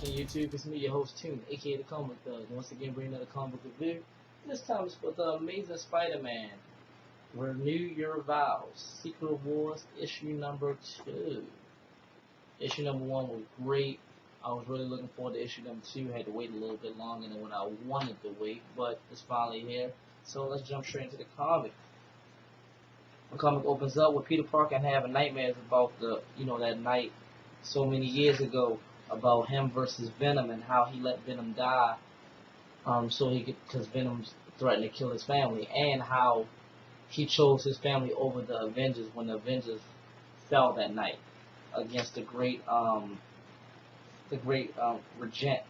watching YouTube. It's me, your host, Toon, aka the Comic Thug. Once again, bringing another comic book review. This time it's for the Amazing Spider-Man. Renew Your Vows. Secret Wars, issue number 2. Issue number 1 was great. I was really looking forward to issue number 2. Had to wait a little bit longer than what I wanted to wait, but it's finally here. So let's jump straight into the comic. The comic opens up with Peter Parker having nightmares about that night so many years ago about him versus Venom and how he let Venom die, so he could, because Venom's threatened to kill his family, and how he chose his family over the Avengers when the Avengers fell that night against the great Regent.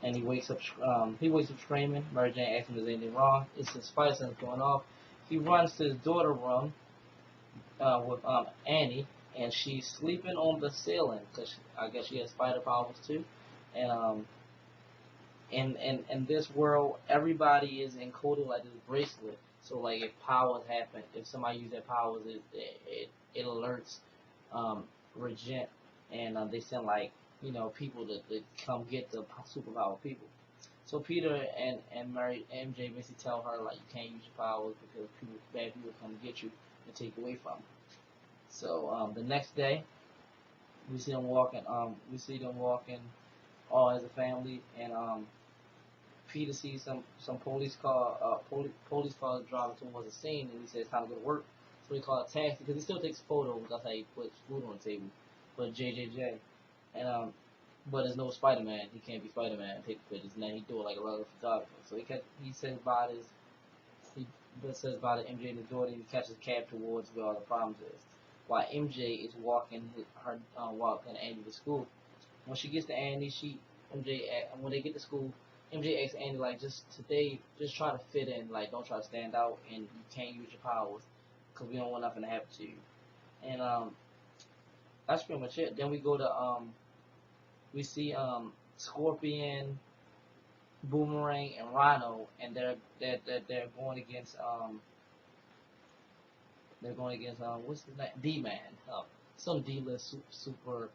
And he wakes up screaming. Mary Jane asks him, "Is anything wrong?" It's his spider sense going off. He runs to his daughter's room with Annie, and she's sleeping on the ceiling because I guess she has spider powers too. And in this world, everybody is encoded like this bracelet. So like if powers happen, if somebody uses their powers, it alerts Regent, and they send people to come get the superpower people. So Peter and Mary MJ basically tell her like you can't use your powers because bad people come get you and take away from you. So the next day we see them walking. All as a family, and Peter sees some police car driving towards the scene, and he says it's time to go to work. So he calls a taxi because he still takes photos. That's how he puts food on the table. But JJJ, and but there's no Spider-Man. He can't be Spider-Man and take the pictures. And then he do it like a regular photographer. So he says bye to MJ and his daughter. And he catches a cab towards where all the problems is. While MJ is walking Annie to school. When she gets to Annie, when they get to school, MJ asks Annie like, just today, just try to fit in, like don't try to stand out, and you can't use your powers because we don't want nothing to happen to you. And that's pretty much it. Then we go to we see Scorpion, Boomerang, and Rhino, and they're going against what's his name? D-Man, some D-list super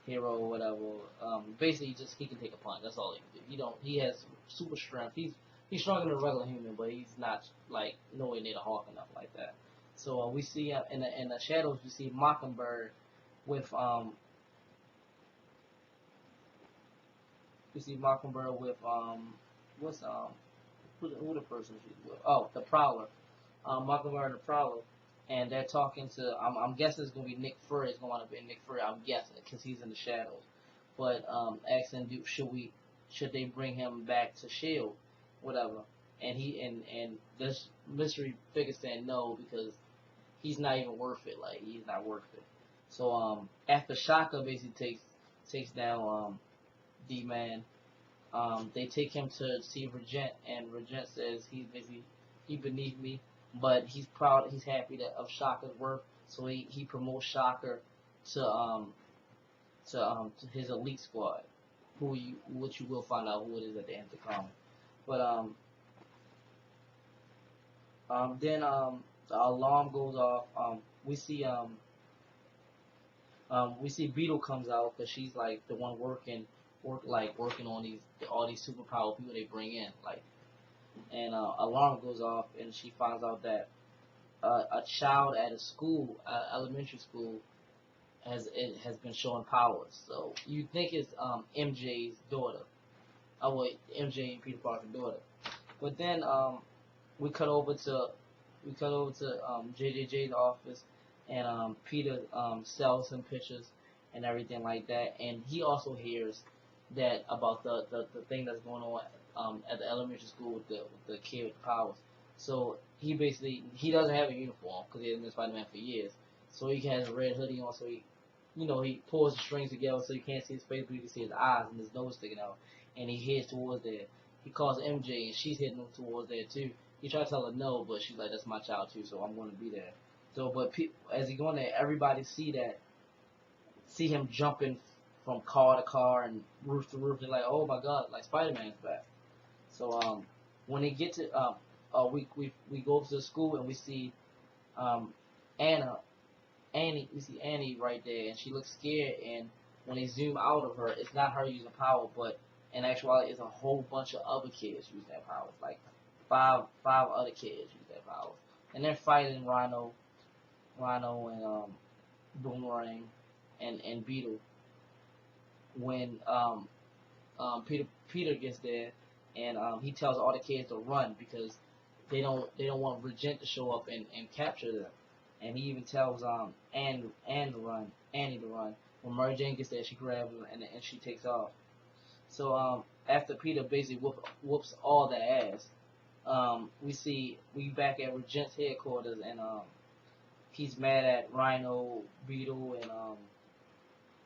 hero or whatever. Basically, just he can take a punch. That's all he can do. He has super strength. He's stronger than a regular human, but he's not like nowhere near the Hulk enough like that. So we see in the shadows we see Mockingbird with what's who the person she's with? Oh, the Prowler. Mockingbird and the Prowler, and they're talking to. I'm guessing it's gonna be Nick Fury. It's gonna want to be Nick Fury. I'm guessing because he's in the shadows. But asking, should they bring him back to Shield, whatever? And this mystery figure saying no because he's not even worth it. Like he's not worth it. So after Shaka basically takes down D-Man, they take him to see Regent, and Regent says he beneath me, but he's proud, he's happy of Shaka's work, so he promotes Shaka to his elite squad, which you will find out who it is at the end of the comic. But then the alarm goes off. We see Beetle comes out because she's like the one working on all these superpower people they bring in, and alarm goes off, and she finds out that a child at a school, elementary school, has been showing powers. So you think it's MJ's daughter, MJ and Peter Parker's daughter, but then we cut over to JJJ's office, and Peter sells him pictures and everything like that, and he also hears that about the thing that's going on at the elementary school with the kid with the powers. So he doesn't have a uniform because he hasn't been Spider-Man for years. So he has a red hoodie on. So he pulls the strings together so you can't see his face, but you can see his eyes and his nose sticking out. And he heads towards there. He calls MJ, and she's heading towards there too. He tries to tell her no, but she's like, "That's my child too, so I'm going to be there." So, but as he going there, everybody see him jumping from car to car and roof to roof. They're like, "Oh my God, like Spider-Man's back." So when they get to we go to the school, and we see Annie. We see Annie right there, and she looks scared, and when they zoom out of her, it's not her using power, but in actuality, it's a whole bunch of other kids using their powers. Like five other kids use their powers, and they're fighting Rhino and Boomerang and Beetle when Peter gets there, and he tells all the kids to run because they don't want Regent to show up and capture them. And he even tells Annie to run. When Mary Jane gets there, she grabs her and she takes off. So after Peter basically whoops all the ass, we back at Regent's headquarters, and he's mad at Rhino, Beetle,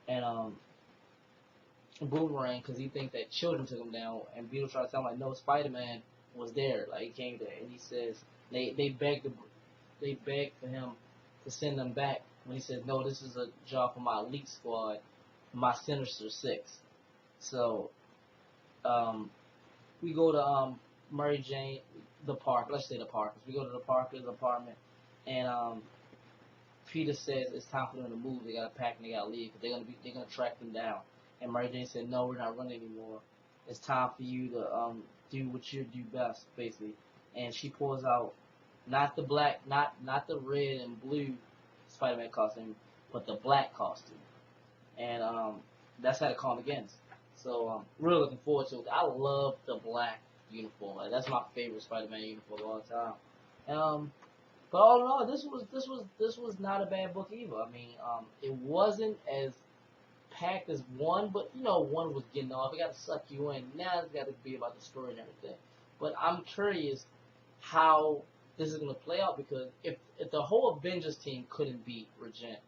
and Boomerang because he thinks that children took him down. And Beetle tries to tell him like, no, Spider-Man was there, like he came there, and he says they beg for him to send them back. When he says, no, this is a job for my elite squad, my Sinister Six. So we go to Mary Jane, the park. Let's say the Parkers. We go to the Parkers' apartment, and Peter says it's time for them to move. They gotta pack and they gotta leave because they're gonna track them down. And Mary Jane said, no, we're not running anymore. It's time for you to do what you do best, basically. And she pulls out not the black, not the red and blue Spider-Man costume, but the black costume. And that's how the comic ends. So really looking forward to it. I love the black uniform. Like, that's my favorite Spider-Man uniform of all time. But all in all, this was not a bad book either. I mean, it wasn't as packed as one, but you know, one was getting off. It got to suck you in. Now it's got to be about the story and everything. But I'm curious how this is going to play out, because if the whole Avengers team couldn't beat Regent,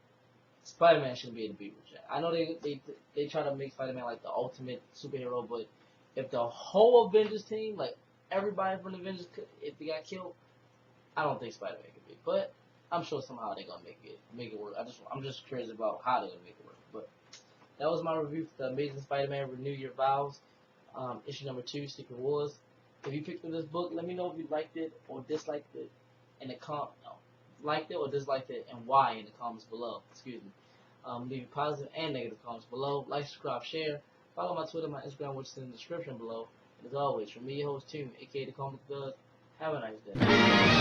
Spider-Man shouldn't be able to beat Regent. I know they try to make Spider-Man like the ultimate superhero, but if the whole Avengers team, like everybody from the Avengers, if they got killed, I don't think Spider-Man could beat. But I'm sure somehow they're gonna make it work. I'm just curious about how they're gonna make it work. But that was my review for the Amazing Spider-Man Renew Your Vows, issue number 2, Secret Wars. If you picked up this book, let me know if you liked it or disliked it in the liked it or disliked it, and why in the comments below. Excuse me. Leave positive and negative comments below. Like, subscribe, share. Follow my Twitter, my Instagram, which is in the description below. And as always, from me, your host, Toon, aka the Comic Buzz. Have a nice day.